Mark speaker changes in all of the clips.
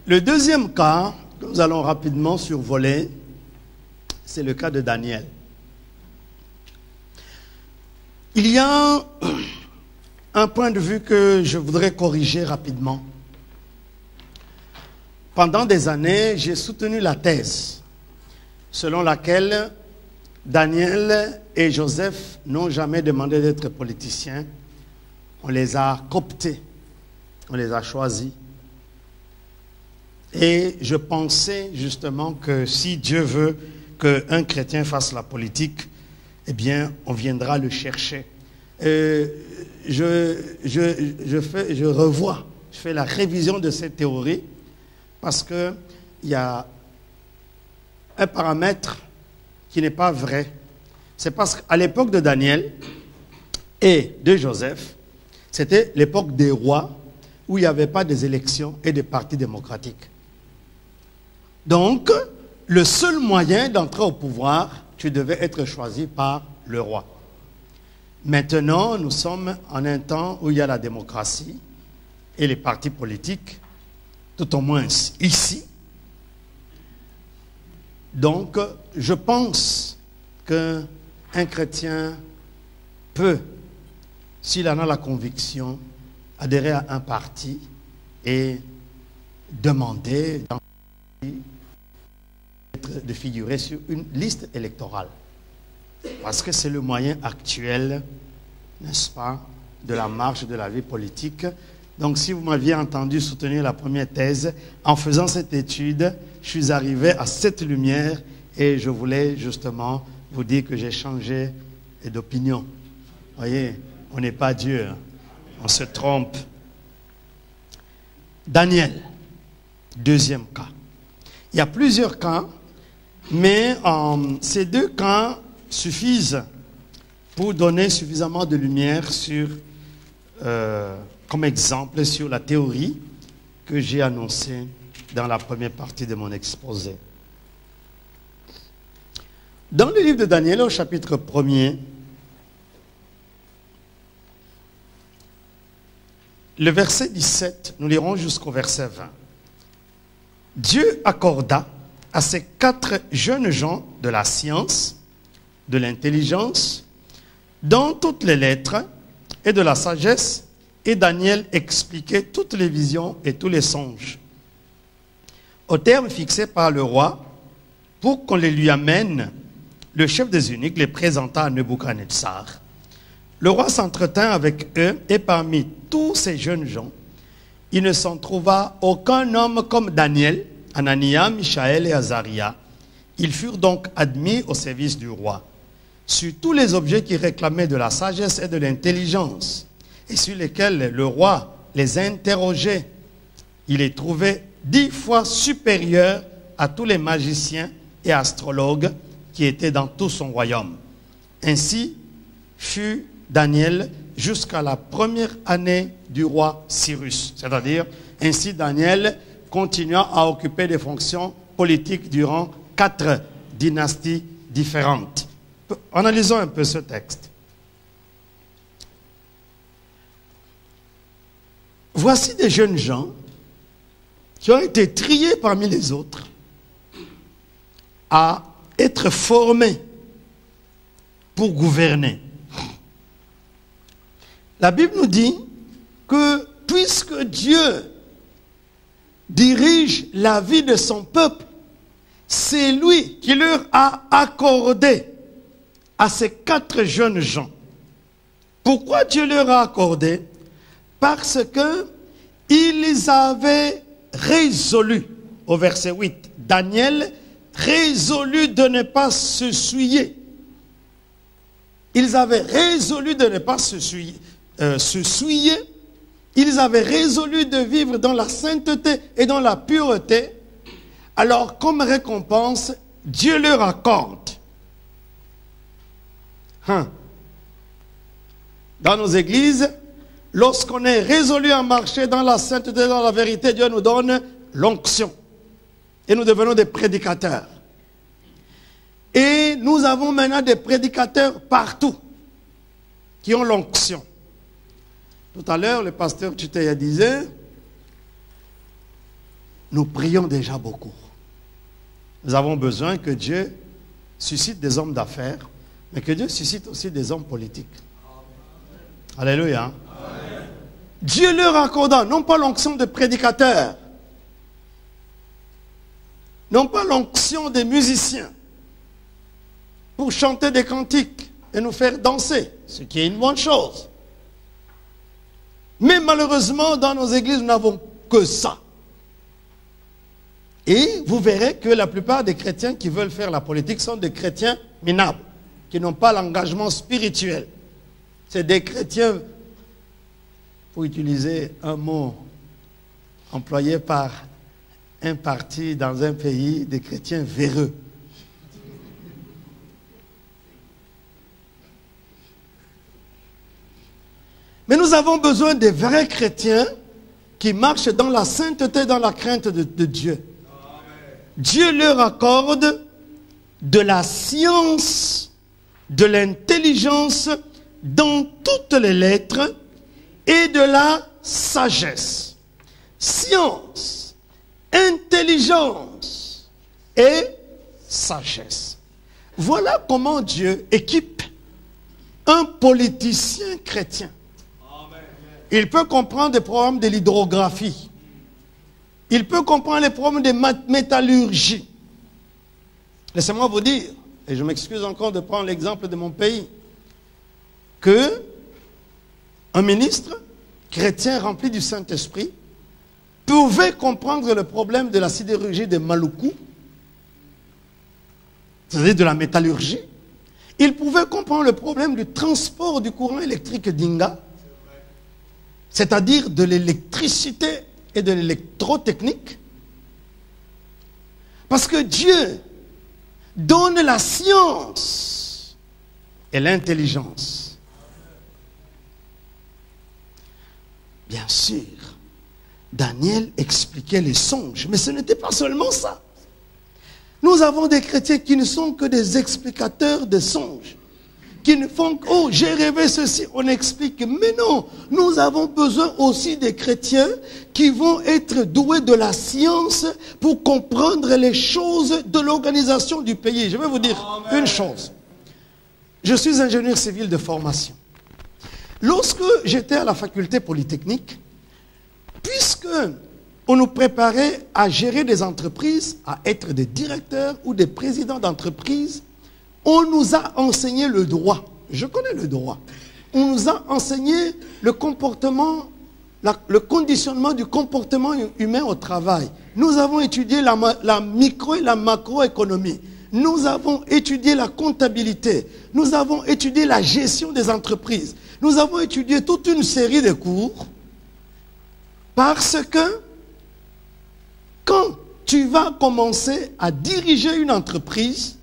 Speaker 1: Le deuxième cas que nous allons rapidement survoler, c'est le cas de Daniel. Il y a un point de vue que je voudrais corriger rapidement. Pendant des années, j'ai soutenu la thèse selon laquelle Daniel et Joseph n'ont jamais demandé d'être politiciens. On les a cooptés, on les a choisis. Et je pensais justement que si Dieu veut qu'un chrétien fasse la politique, eh bien, on viendra le chercher. Je fais la révision de cette théorie parce qu'il y a un paramètre qui n'est pas vrai. C'est parce qu'à l'époque de Daniel et de Joseph, c'était l'époque des rois où il n'y avait pas des élections et des partis démocratiques. Donc, le seul moyen d'entrer au pouvoir, tu devais être choisi par le roi. Maintenant, nous sommes en un temps où il y a la démocratie et les partis politiques, tout au moins ici. Donc, je pense qu'un chrétien peut, s'il en a la conviction, adhérer à un parti et demander de figurer sur une liste électorale. Parce que c'est le moyen actuel, n'est-ce pas, de la marche de la vie politique. Donc si vous m'aviez entendu soutenir la première thèse, en faisant cette étude, je suis arrivé à cette lumière et je voulais justement vous dire que j'ai changé d'opinion. Vous voyez, on n'est pas Dieu, hein. On se trompe. Daniel, deuxième cas. Il y a plusieurs cas, mais ces deux cas suffisent pour donner suffisamment de lumière sur, comme exemple sur la théorie que j'ai annoncée dans la première partie de mon exposé. Dans le livre de Daniel, au chapitre 1er, le verset 17, nous lirons jusqu'au verset 20. Dieu accorda à ces 4 jeunes gens de la science, de l'intelligence, dans toutes les lettres et de la sagesse, et Daniel expliquait toutes les visions et tous les songes. Au terme fixé par le roi, pour qu'on les lui amène, le chef des eunuques les présenta à Nebuchadnezzar. Le roi s'entretint avec eux, et parmi tous ces jeunes gens, il ne s'en trouva aucun homme comme Daniel, Anania, Michaël et Azaria. Ils furent donc admis au service du roi. Sur tous les objets qui réclamaient de la sagesse et de l'intelligence, et sur lesquels le roi les interrogeait, il les trouvait 10 fois supérieurs à tous les magiciens et astrologues qui étaient dans tout son royaume. Ainsi fut Daniel jusqu'à la première année du roi Cyrus. C'est-à-dire, ainsi Daniel continua à occuper des fonctions politiques durant 4 dynasties différentes. Analysons un peu ce texte. Voici des jeunes gens qui ont été triés parmi les autres à être formés pour gouverner. La Bible nous dit que puisque Dieu dirige la vie de son peuple, c'est lui qui leur a accordé à ces 4 jeunes gens. Pourquoi Dieu leur a accordé? Parce que ils avaient résolu, au verset 8, Daniel résolu de ne pas se souiller. Ils avaient résolu de ne pas se souiller. Ils avaient résolu de vivre dans la sainteté et dans la pureté. Alors, comme récompense, Dieu leur accorde. Dans nos églises, lorsqu'on est résolu à marcher dans la sainteté et dans la vérité, Dieu nous donne l'onction. Et nous devenons des prédicateurs. Et nous avons maintenant des prédicateurs partout qui ont l'onction. Tout à l'heure, le pasteur Tuteya disait, nous prions déjà beaucoup. Nous avons besoin que Dieu suscite des hommes d'affaires, mais que Dieu suscite aussi des hommes politiques. Alléluia. Amen. Dieu leur accorda non pas l'onction de prédicateurs, non pas l'onction des musiciens pour chanter des cantiques et nous faire danser, ce qui est une bonne chose. Mais malheureusement, dans nos églises, nous n'avons que ça. Et vous verrez que la plupart des chrétiens qui veulent faire la politique sont des chrétiens minables, qui n'ont pas l'engagement spirituel. C'est des chrétiens, pour utiliser un mot employé par un parti dans un pays, des chrétiens véreux. Mais nous avons besoin des vrais chrétiens qui marchent dans la sainteté, dans la crainte de Dieu. Dieu leur accorde de la science, de l'intelligence dans toutes les lettres et de la sagesse. Science, intelligence et sagesse. Voilà comment Dieu équipe un politicien chrétien. Il peut comprendre des problèmes de l'hydrographie. Il peut comprendre les problèmes de métallurgie. Laissez-moi vous dire, et je m'excuse encore de prendre l'exemple de mon pays, que un ministre chrétien rempli du Saint-Esprit pouvait comprendre le problème de la sidérurgie de Maluku, c'est-à-dire de la métallurgie. Il pouvait comprendre le problème du transport du courant électrique d'Inga, c'est-à-dire de l'électricité et de l'électrotechnique. Parce que Dieu donne la science et l'intelligence. Bien sûr, Daniel expliquait les songes, mais ce n'était pas seulement ça. Nous avons des chrétiens qui ne sont que des explicateurs de songes, qui ne font que, oh, j'ai rêvé ceci, on explique. Mais non, nous avons besoin aussi des chrétiens qui vont être doués de la science pour comprendre les choses de l'organisation du pays. Je vais vous dire une chose. Je suis ingénieur civil de formation. Lorsque j'étais à la faculté polytechnique, puisque on nous préparait à gérer des entreprises, à être des directeurs ou des présidents d'entreprises, on nous a enseigné le droit. Je connais le droit. On nous a enseigné le comportement, le conditionnement du comportement humain au travail. Nous avons étudié la micro et la macroéconomie. Nous avons étudié la comptabilité. Nous avons étudié la gestion des entreprises. Nous avons étudié toute une série de cours parce que quand tu vas commencer à diriger une entreprise,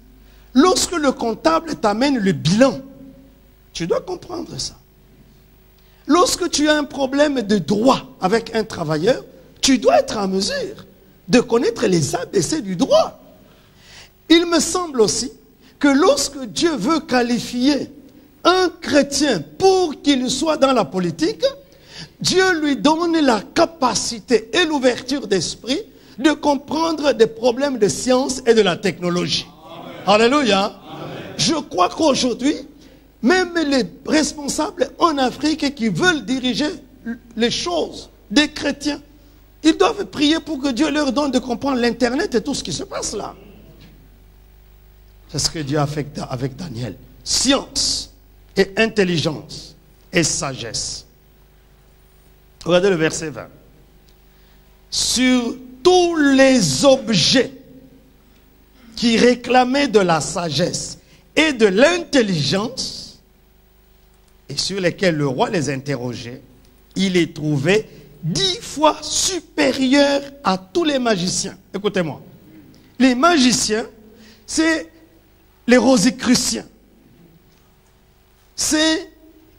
Speaker 1: lorsque le comptable t'amène le bilan, tu dois comprendre ça. Lorsque tu as un problème de droit avec un travailleur, tu dois être en mesure de connaître les ABC du droit. Il me semble aussi que lorsque Dieu veut qualifier un chrétien pour qu'il soit dans la politique, Dieu lui donne la capacité et l'ouverture d'esprit de comprendre des problèmes de science et de la technologie. Alléluia. Amen. Je crois qu'aujourd'hui, même les responsables en Afrique qui veulent diriger les choses des chrétiens, ils doivent prier pour que Dieu leur donne de comprendre l'Internet et tout ce qui se passe là. C'est ce que Dieu a fait avec Daniel. Science et intelligence et sagesse. Regardez le verset 20. Sur tous les objets qui réclamaient de la sagesse et de l'intelligence, et sur lesquels le roi les interrogeait, il les trouvait 10 fois supérieurs à tous les magiciens. Écoutez-moi. Les magiciens, c'est les rosicruciens, c'est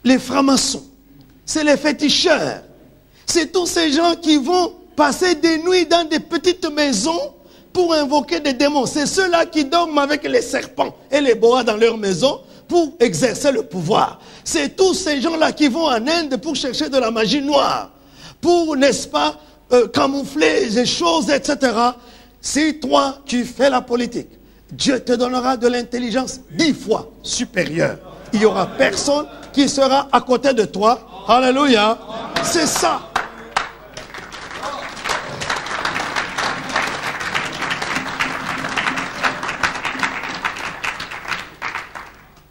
Speaker 1: les francs-maçons, c'est les féticheurs, c'est tous ces gens qui vont passer des nuits dans des petites maisons pour invoquer des démons. C'est ceux-là qui dorment avec les serpents et les boas dans leur maison pour exercer le pouvoir. C'est tous ces gens-là qui vont en Inde pour chercher de la magie noire, pour, n'est-ce pas, camoufler les choses, etc. Si toi, tu fais la politique, Dieu te donnera de l'intelligence 10 fois supérieure. Il n'y aura personne qui sera à côté de toi. Alléluia. C'est ça.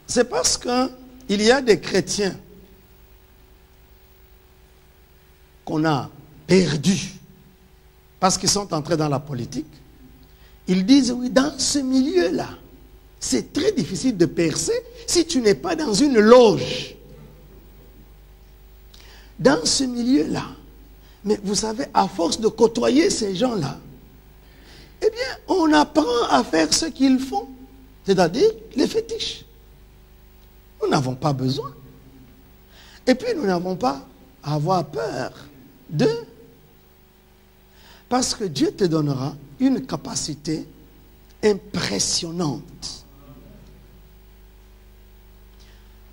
Speaker 1: C'est parce qu'il y a des chrétiens qu'on a perdus parce qu'ils sont entrés dans la politique. Ils disent, oui, dans ce milieu-là, c'est très difficile de percer si tu n'es pas dans une loge. Dans ce milieu-là, mais vous savez, à force de côtoyer ces gens-là, eh bien, on apprend à faire ce qu'ils font, c'est-à-dire les fétiches. Nous n'avons pas besoin. Et puis, nous n'avons pas à avoir peur d'eux. Parce que Dieu te donnera une capacité impressionnante.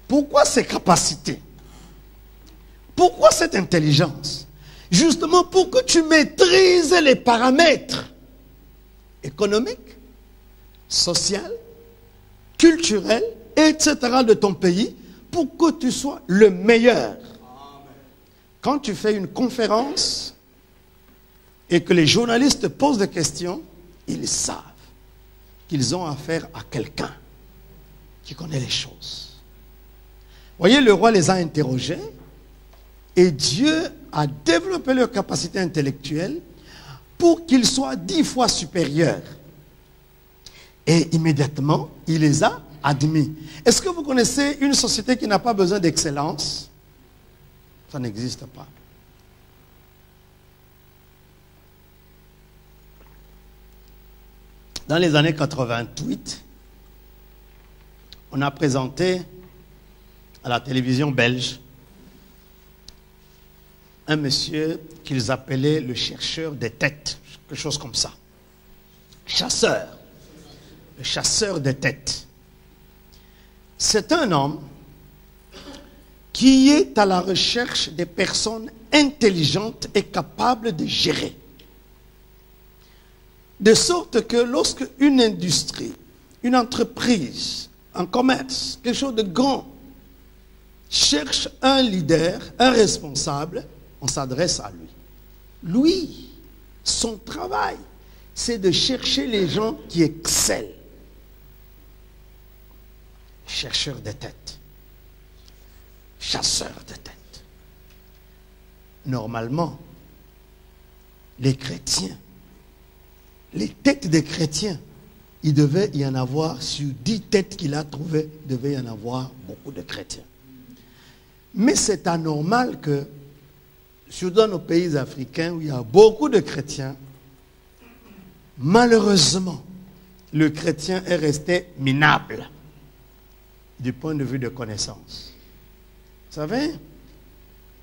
Speaker 1: Pourquoi ces capacités? Pourquoi cette intelligence? Justement pour que tu maîtrises les paramètres économiques, sociaux, culturels, etc. de ton pays, pour que tu sois le meilleur. Quand tu fais une conférence et que les journalistes posent des questions, ils savent qu'ils ont affaire à quelqu'un qui connaît les choses. Voyez, le roi les a interrogés et Dieu a développé leur capacité intellectuelle pour qu'ils soient 10 fois supérieurs. Et immédiatement, il les a admis. Est-ce que vous connaissez une société qui n'a pas besoin d'excellence? Ça n'existe pas. Dans les années 88, on a présenté à la télévision belge un monsieur qu'ils appelaient le chercheur des têtes, quelque chose comme ça. Chasseur. Le chasseur des têtes. C'est un homme qui est à la recherche des personnes intelligentes et capables de gérer. De sorte que lorsque une industrie, une entreprise, un commerce, quelque chose de grand, cherche un leader, un responsable, on s'adresse à lui. Lui, son travail, c'est de chercher les gens qui excellent. Chercheur de tête. Chasseur de tête. Normalement, les chrétiens, les têtes des chrétiens, il devait y en avoir, sur 10 têtes qu'il a trouvées, il devait y en avoir beaucoup de chrétiens. Mais c'est anormal que, surtout dans nos pays africains où il y a beaucoup de chrétiens, malheureusement, le chrétien est resté minable du point de vue de connaissance. Vous savez,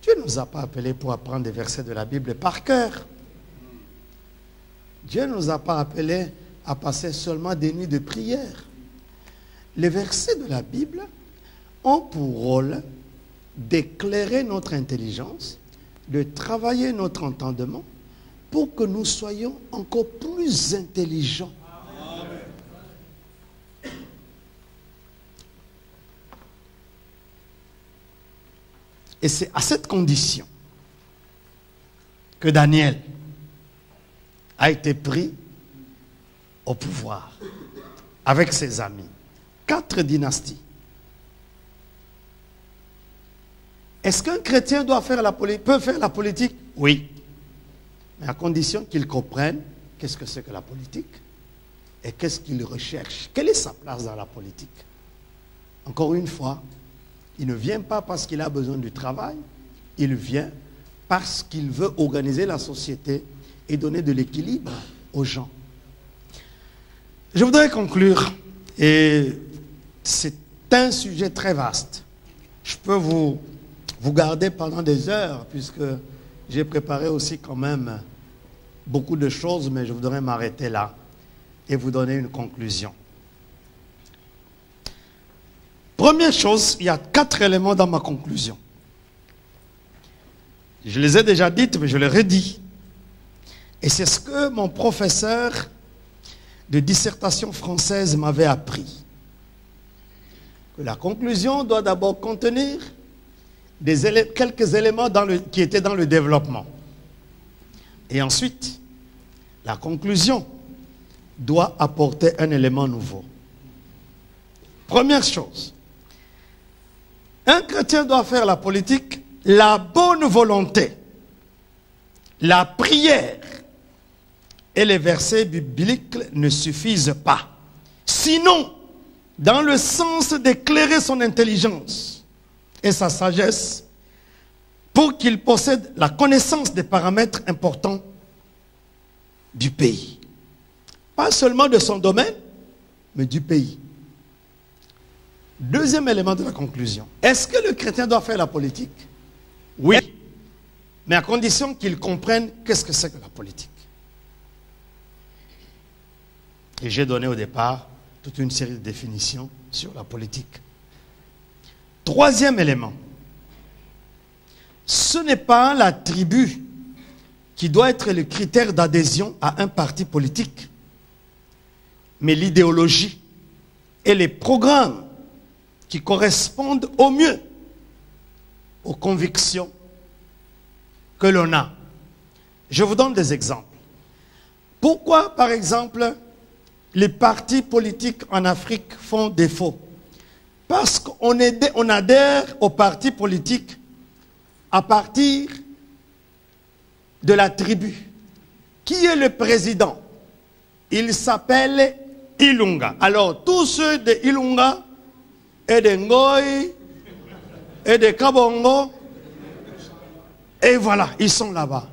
Speaker 1: Dieu ne nous a pas appelés pour apprendre des versets de la Bible par cœur. Dieu ne nous a pas appelés à passer seulement des nuits de prière. Les versets de la Bible ont pour rôle d'éclairer notre intelligence, de travailler notre entendement pour que nous soyons encore plus intelligents. Et c'est à cette condition que Daniel a été pris au pouvoir avec ses amis. 4 dynasties. Est-ce qu'un chrétien peut faire la politique? Oui. Mais à condition qu'il comprenne qu'est-ce que c'est que la politique et qu'est-ce qu'il recherche. Quelle est sa place dans la politique? Encore une fois, il ne vient pas parce qu'il a besoin du travail, il vient parce qu'il veut organiser la société et donner de l'équilibre aux gens. Je voudrais conclure, et c'est un sujet très vaste. Je peux vous garder pendant des heures, puisque j'ai préparé aussi quand même beaucoup de choses, mais je voudrais m'arrêter là et vous donner une conclusion. Première chose, il y a 4 éléments dans ma conclusion. Je les ai déjà dites, mais je les redis. Et c'est ce que mon professeur de dissertation française m'avait appris. Que la conclusion doit d'abord contenir quelques éléments qui étaient dans le développement. Et ensuite, la conclusion doit apporter un élément nouveau. Première chose, un chrétien doit faire la politique, la bonne volonté, la prière et les versets bibliques ne suffisent pas. Sinon, dans le sens d'éclairer son intelligence et sa sagesse, pour qu'il possède la connaissance des paramètres importants du pays. Pas seulement de son domaine, mais du pays. Deuxième élément de la conclusion. Est-ce que le chrétien doit faire la politique? Oui. Mais à condition qu'il comprenne qu'est-ce que c'est que la politique. Et j'ai donné au départ toute une série de définitions sur la politique. Troisième élément. Ce n'est pas la tribu qui doit être le critère d'adhésion à un parti politique, mais l'idéologie et les programmes qui correspondent au mieux aux convictions que l'on a. Je vous donne des exemples. Pourquoi, par exemple, les partis politiques en Afrique font défaut? Parce qu'on adhère aux partis politiques à partir de la tribu. Qui est le président? Il s'appelle Ilunga. Alors, tous ceux de Ilunga et de Ngoï et de Kabongo, et voilà, ils sont là-bas.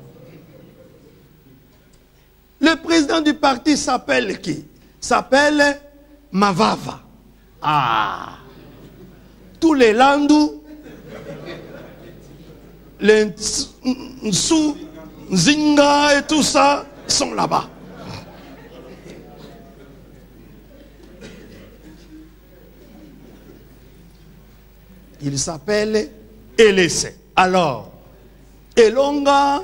Speaker 1: Le président du parti s'appelle qui? S'appelle Mavava. Ah! Tous les Landou, les Nsou, Zinga et tout ça sont là-bas. Il s'appelle Elese. Alors, Elonga,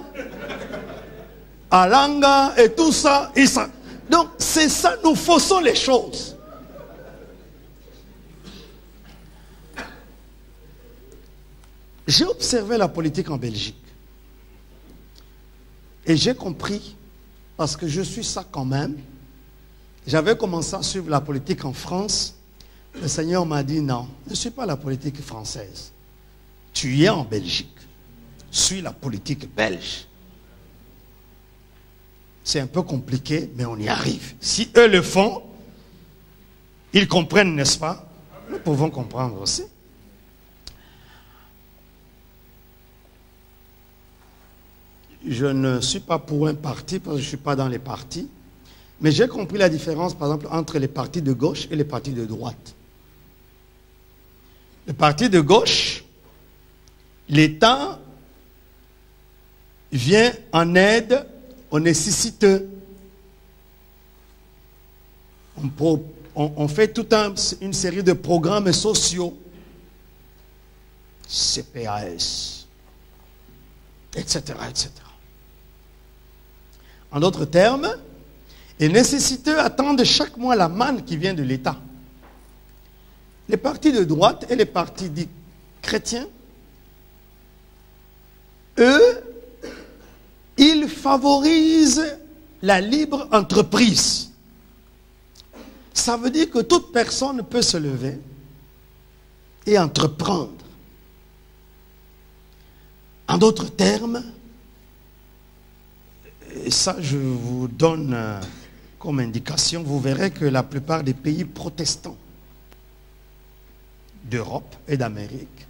Speaker 1: Alanga et tout ça. Donc, c'est ça, nous faussons les choses. J'ai observé la politique en Belgique. Et j'ai compris, parce que je suis ça quand même, j'avais commencé à suivre la politique en France. Le Seigneur m'a dit non, ne suis pas la politique française. Tu es en Belgique. Suis la politique belge. C'est un peu compliqué, mais on y arrive. Si eux le font, ils comprennent, n'est-ce pas? Nous pouvons comprendre aussi. Je ne suis pas pour un parti, parce que je ne suis pas dans les partis. Mais j'ai compris la différence, par exemple, entre les partis de gauche et les partis de droite. Le parti de gauche, l'État vient en aide aux nécessiteux. On fait toute une série de programmes sociaux, CPAS, etc., etc. En d'autres termes, les nécessiteux attendent chaque mois la manne qui vient de l'État. Les partis de droite et les partis dits chrétiens, eux, ils favorisent la libre entreprise. Ça veut dire que toute personne peut se lever et entreprendre. En d'autres termes, et ça je vous donne comme indication, vous verrez que la plupart des pays protestants d'Europe et d'Amérique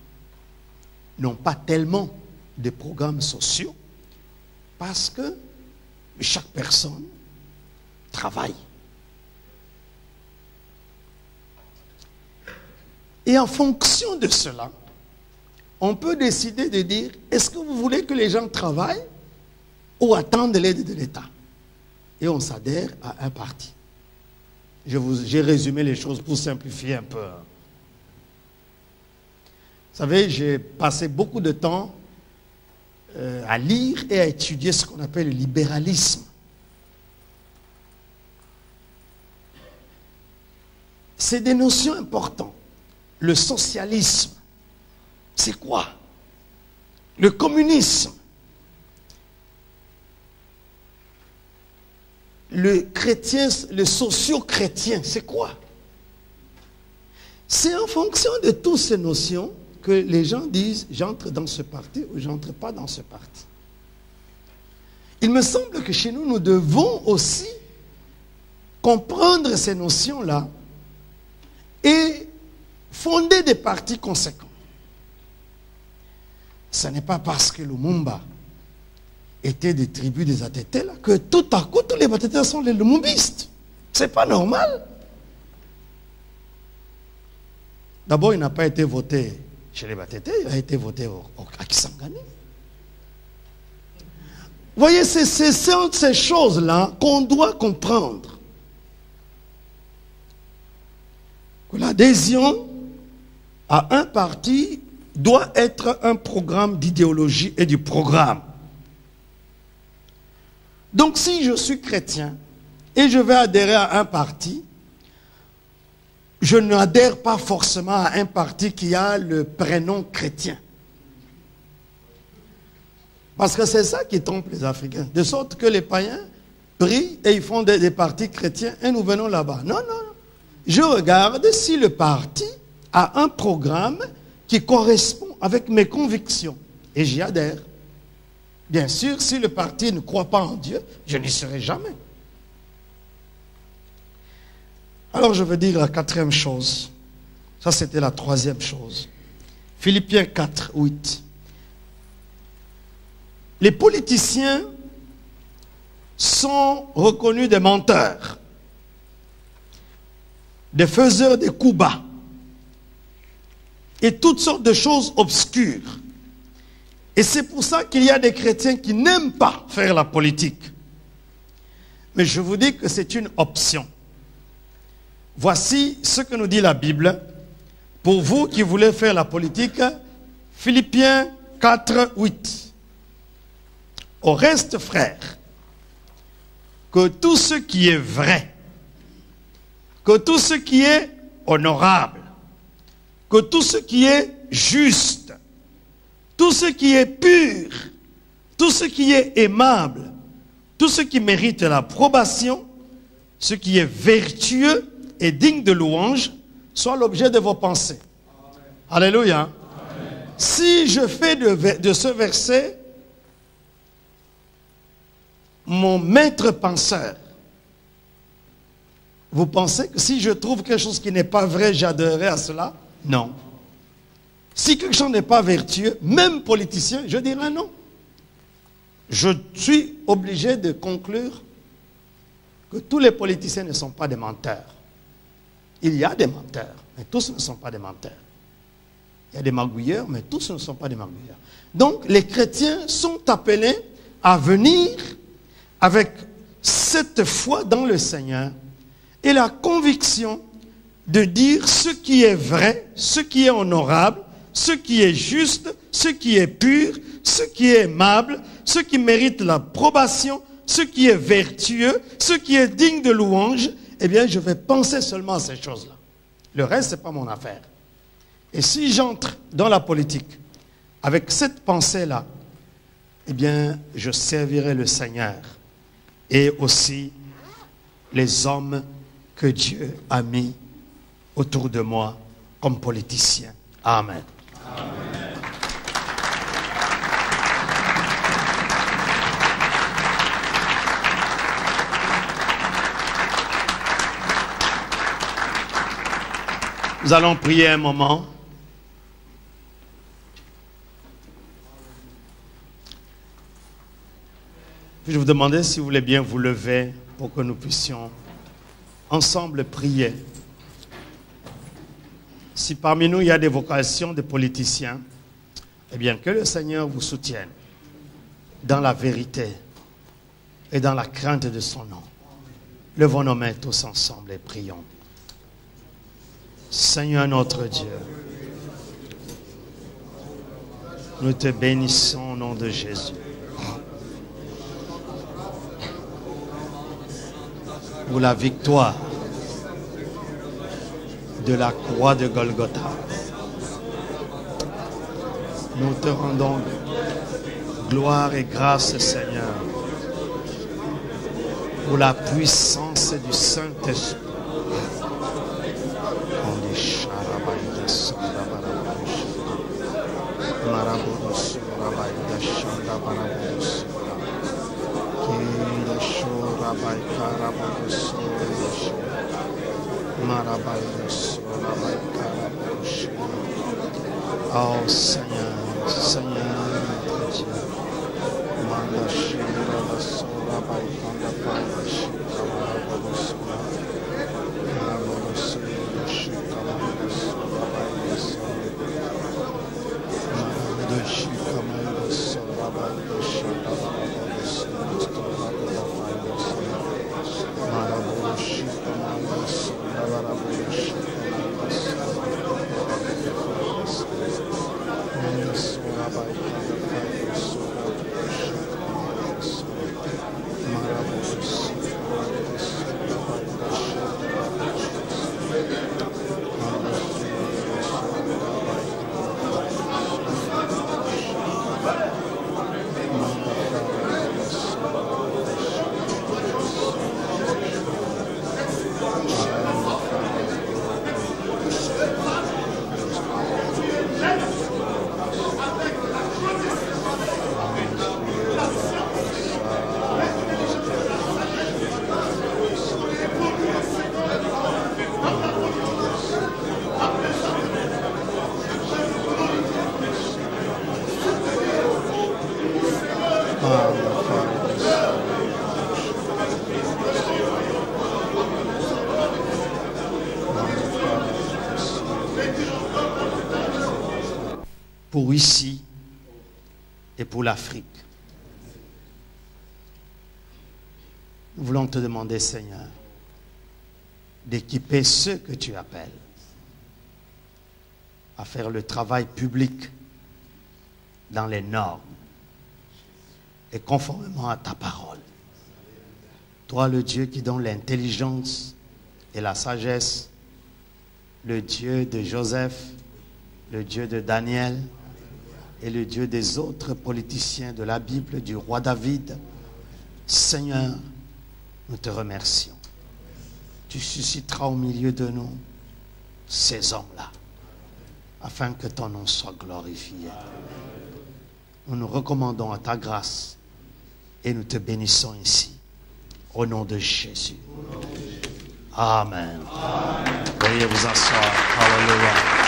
Speaker 1: n'ont pas tellement de programmes sociaux parce que chaque personne travaille. Et en fonction de cela, on peut décider de dire, est-ce que vous voulez que les gens travaillent ou attendent l'aide de l'État? Et on s'adhère à un parti. J'ai résumé les choses pour simplifier un peu. Vous savez, j'ai passé beaucoup de temps à lire et à étudier ce qu'on appelle le libéralisme C'est des notions importantes. Le socialisme, c'est quoi? Le communisme, le chrétien, le socio-chrétien, c'est quoi? C'est en fonction de toutes ces notions que les gens disent j'entre dans ce parti ou j'entre pas dans ce parti. Il me semble que chez nous, nous devons aussi comprendre ces notions-là et fonder des partis conséquents. Ce n'est pas parce que Lumumba était des tribus des Atétés là, que tout à coup tous les Atétés sont les Lumumbistes. C'est pas normal. D'abord, il n'a pas été voté chez les Atétés, il a été voté à Kisangani. Vous voyez, c'est ces choses-là qu'on doit comprendre. Que l'adhésion à un parti doit être un programme d'idéologie et du programme. Donc si je suis chrétien et je vais adhérer à un parti, je n'adhère pas forcément à un parti qui a le prénom chrétien. Parce que c'est ça qui trompe les Africains. De sorte que les païens prient et ils font des partis chrétiens et nous venons là-bas. Non, non, non. Je regarde si le parti a un programme qui correspond avec mes convictions. Et j'y adhère. Bien sûr, si le parti ne croit pas en Dieu, je n'y serai jamais. Alors je veux dire la quatrième chose. Ça, c'était la troisième chose. Philippiens 4, 8. Les politiciens sont reconnus des menteurs, des faiseurs de coups bas et toutes sortes de choses obscures. Et c'est pour ça qu'il y a des chrétiens qui n'aiment pas faire la politique. Mais je vous dis que c'est une option. Voici ce que nous dit la Bible. Pour vous qui voulez faire la politique, Philippiens 4, 8. Au reste, frères, que tout ce qui est vrai, que tout ce qui est honorable, que tout ce qui est juste, tout ce qui est pur, tout ce qui est aimable, tout ce qui mérite l'approbation, ce qui est vertueux et digne de louange, soit l'objet de vos pensées. Amen. Alléluia. Amen. Si je fais de ce verset mon maître penseur, vous pensez que si je trouve quelque chose qui n'est pas vrai, j'adhérerai à cela? Non. Si quelque chose n'est pas vertueux, même politicien, je dirais non. Je suis obligé de conclure que tous les politiciens ne sont pas des menteurs. Il y a des menteurs, mais tous ne sont pas des menteurs. Il y a des magouilleurs, mais tous ne sont pas des magouilleurs. Donc, les chrétiens sont appelés à venir avec cette foi dans le Seigneur et la conviction de dire ce qui est vrai, ce qui est honorable, ce qui est juste, ce qui est pur, ce qui est aimable, ce qui mérite l'approbation, ce qui est vertueux, ce qui est digne de louange. Eh bien, je vais penser seulement à ces choses-là. Le reste, ce n'est pas mon affaire. Et si j'entre dans la politique avec cette pensée-là, eh bien, je servirai le Seigneur et aussi les hommes que Dieu a mis autour de moi comme politiciens. Amen. Amen. Nous allons prier un moment. Puis je vous demandais si vous voulez bien vous lever pour que nous puissions ensemble prier. Si parmi nous il y a des vocations de politiciens, eh bien que le Seigneur vous soutienne dans la vérité et dans la crainte de son nom. Levons nos mains tous ensemble et prions. Seigneur notre Dieu, nous te bénissons au nom de Jésus. Pour la victoire de la croix de Golgotha. Nous te rendons gloire et grâce, Seigneur, pour la puissance du Saint-Esprit. Oh Seigneur, Seigneur, notre Dieu. Pour ici et pour l'Afrique. Nous voulons te demander, Seigneur, d'équiper ceux que tu appelles à faire le travail public dans les normes et conformément à ta parole. Toi, le Dieu qui donne l'intelligence et la sagesse, le Dieu de Joseph, le Dieu de Daniel, et le Dieu des autres politiciens de la Bible, du roi David. Seigneur, nous te remercions. Tu susciteras au milieu de nous ces hommes-là, afin que ton nom soit glorifié. Nous nous recommandons à ta grâce et nous te bénissons ici, au nom de Jésus. Amen. Veuillez vous asseoir. Alléluia.